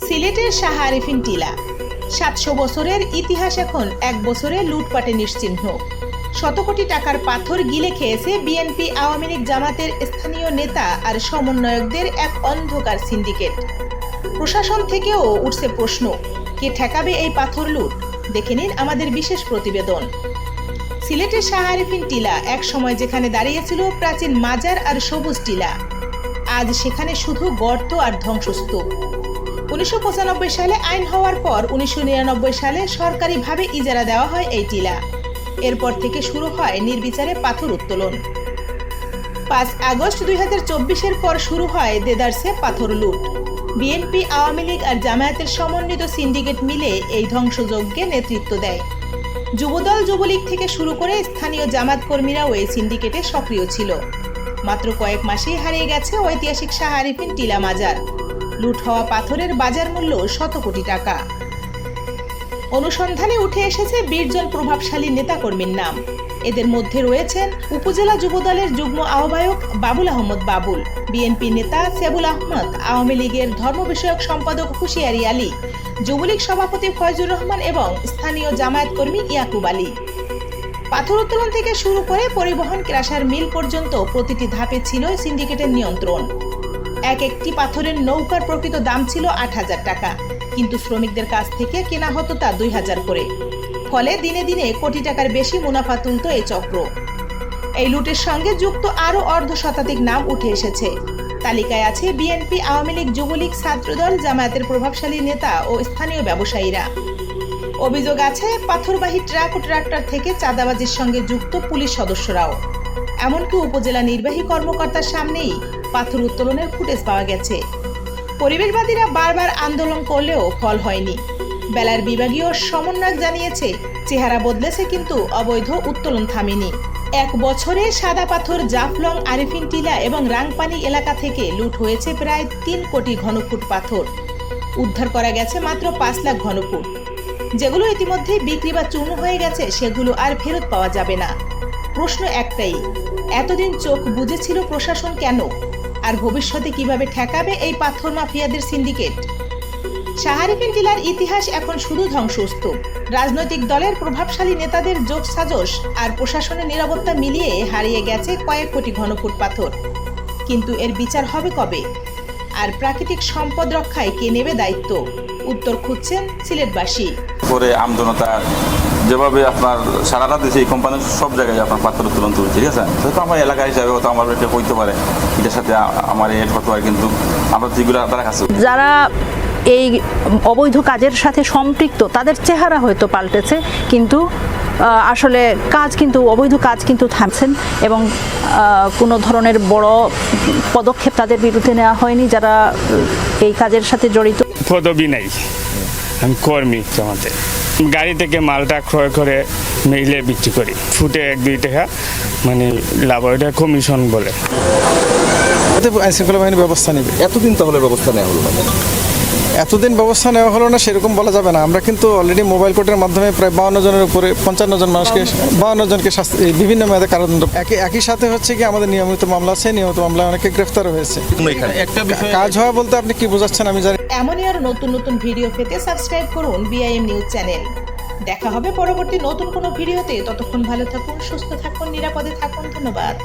সিলেটের শাহ আরিফিন টিলা ৭০০ বছরের ইতিহাস এখন এক বছরে লুটপাটে নিশ্চিহ্ন। শত কোটি টাকার পাথর গিলে খেয়েছে বিএনপি, আওয়ামী লীগ, জামাতের স্থানীয় নেতা আর সমন্বয়কদের এক অন্ধকার সিন্ডিকেট। প্রশাসন থেকেও উঠছে প্রশ্ন, কে ঠেকাবে এই পাথর লুট? দেখে নিন আমাদের বিশেষ প্রতিবেদন। সিলেটের শাহ আরিফিন টিলা এক সময় যেখানে দাঁড়িয়েছিল প্রাচীন মাজার আর সবুজ টিলা, আজ সেখানে শুধু গর্ত আর ধ্বংসস্তূপ। ১৯৯৫ সালে আইন হওয়ার পর ১৯৯৯ সালে সরকারিভাবে ইজারা দেওয়া হয় এই টিলা। এরপর থেকে শুরু হয় নির্বিচারে পাথর উত্তোলন। ৫ আগস্ট ২০২৪-এর পর শুরু হয় দেদারসে পাথর লুট। বিএনপি, আওয়ামী লীগ আর জামায়াতের সমন্বিত সিন্ডিকেট মিলে এই ধ্বংসযজ্ঞে নেতৃত্ব দেয়। যুবদল, যুবলীগ থেকে শুরু করে স্থানীয় জামাত কর্মীরাও এই সিন্ডিকেটে সক্রিয় ছিল। মাত্র কয়েক মাসেই হারিয়ে গেছে ঐতিহাসিক শাহ আরিফিন টিলা মাজার। লুট হওয়া পাথরের বাজার মূল্য শত কোটি টাকা। অনুসন্ধানে উঠে এসেছে ২০ জন প্রভাবশালী নেতাকর্মীর নাম। এদের মধ্যে রয়েছেন উপজেলা যুবদলের যুগ্ম আহ্বায়ক বাবুল আহমদ বাবুল, বিএনপি নেতা সেবুল আহমদ, আওয়ামী লীগের ধর্ম বিষয়ক সম্পাদক হুশিয়ারি আলী, যুবলীগ সভাপতি ফয়জুর রহমান এবং স্থানীয় জামায়াত কর্মী ইয়াকুব আলী। পাথর উত্তোলন থেকে শুরু করে পরিবহন, ক্রাশার মিল পর্যন্ত প্রতিটি ধাপে ছিল সিন্ডিকেটের নিয়ন্ত্রণ। এক একটি পাথরের নৌকার প্রকৃত দাম ছিল ৮,০০০ টাকা, কিন্তু শ্রমিকদের কাছ থেকে কেনা হতো তা ২,০০০ করে। ফলে দিনে দিনে কোটি টাকার বেশি মুনাফা তুলত এই চক্র। এই লুটের সঙ্গে যুক্ত আরও অর্ধশতাধিক নাম উঠে এসেছে। তালিকায় আছে বিএনপি, আওয়ামী লীগ, যুবলীগ, ছাত্রদল, জামায়াতের প্রভাবশালী নেতা ও স্থানীয় ব্যবসায়ীরা। অভিযোগ আছে পাথরবাহী ট্রাক ও ট্রাক্টর থেকে চাঁদাবাজির সঙ্গে যুক্ত পুলিশ সদস্যরাও। এমনকি উপজেলা নির্বাহী কর্মকর্তার সামনেই পাথর উত্তোলনের ফুটেজ পাওয়া গেছে। পরিবেশবাদীরা বারবার আন্দোলন করলেও ফল হয়নি। বেলার বিভাগীয় সমন্বয়ক জানিয়েছে, চেহারা বদলেছে কিন্তু অবৈধ উত্তোলন থামেনি। এক বছরে সাদা পাথর, জাফলং, আরিফিন টিলা এবং রাংপানি এলাকা থেকে লুট হয়েছে প্রায় ৩ কোটি ঘনফুট পাথর। উদ্ধার করা গেছে মাত্র ৫ লাখ ঘনফুট। যেগুলো ইতিমধ্যে বিক্রি বা চূর্ণ হয়ে গেছে সেগুলো আর ফেরত পাওয়া যাবে না। প্রশ্ন একটাই, এতদিন চোখ বুজেছিল প্রশাসন কেন? আর ভবিষ্যতে কিভাবে ঠেকাবে এই পাথর মাফিয়াদের সিন্ডিকেট? শাহ আরিফিন টিলার ইতিহাস এখন শুধু ধ্বংসস্তূপ। রাজনৈতিক দলের প্রভাবশালী নেতাদের যোগসাজশ আর প্রশাসনের নিরাপত্তা মিলিয়ে হারিয়ে গেছে কয়েক কোটি ঘনফুট পাথর। কিন্তু এর বিচার হবে কবে? আর প্রাকৃতিক সম্পদ রক্ষায় কে নেবে দায়িত্ব? উত্তর খুঁজছেন সিলেটবাসী। পরে আমজনতা যেভাবে আপনার সারা রাত দেশে এই কোম্পানির সব জায়গায় আপনার পাথর উত্তোলন তুলছে, ঠিক আছে? তো আমার এলাকা হিসাবে হয়তো আমার এটা হইতে পারে, এটার সাথে আমার এড করতে পারে, কিন্তু আমরা যেগুলো তারা কাছে যারা এই অবৈধ কাজের সাথে সম্পৃক্ত তাদের চেহারা হয়তো পাল্টেছে, কিন্তু আসলে অবৈধ কাজ কিন্তু থামছেন এবং কোনো ধরনের বড় পদক্ষেপ তাদের বিরুদ্ধে নেওয়া হয়নি যারা এই কাজের সাথে জড়িত। পদবি নাই, আমি কর্মী জামাতে। গাড়ি থেকে মালটা ক্রয় করে মিলে বিক্রি করি, ফুটে ১-২ টাকা মানে লাভ, এটা কমিশন বলে। আইনশৃঙ্খলা বাহিনী ব্যবস্থা নেবে। এতদিন তাহলে ব্যবস্থা নেওয়া হলো না? এতদিন ব্যবস্থা নেওয়া হলো না সেরকম বলা যাবে না। আমরা কিন্তু অলরেডি মোবাইল কোর্টের মাধ্যমে প্রায় ৫২ জনের উপরে ৫৫ জন মানুষকে ৫২ জনকে বিভিন্ন মেয়াদে কারাদণ্ড। একই সাথে হচ্ছে কি আমাদের নিয়মিত মামলা আছে, নিয়মিত মামলায় অনেকে গ্রেফতারও হয়েছে। একটা বিষয় কাজ হওয়া বলতে আপনি কি বোঝাচ্ছেন আমি জানি। এমনই আরো নতুন নতুন ভিডিও পেতে সাবস্ক্রাইব করুন বিআইএম নিউজ চ্যানেল। দেখা হবে পরবর্তী নতুন কোনো ভিডিওতে। ততক্ষণ ভালো থাকুন, সুস্থ থাকুন, নিরাপদে থাকুন। ধন্যবাদ।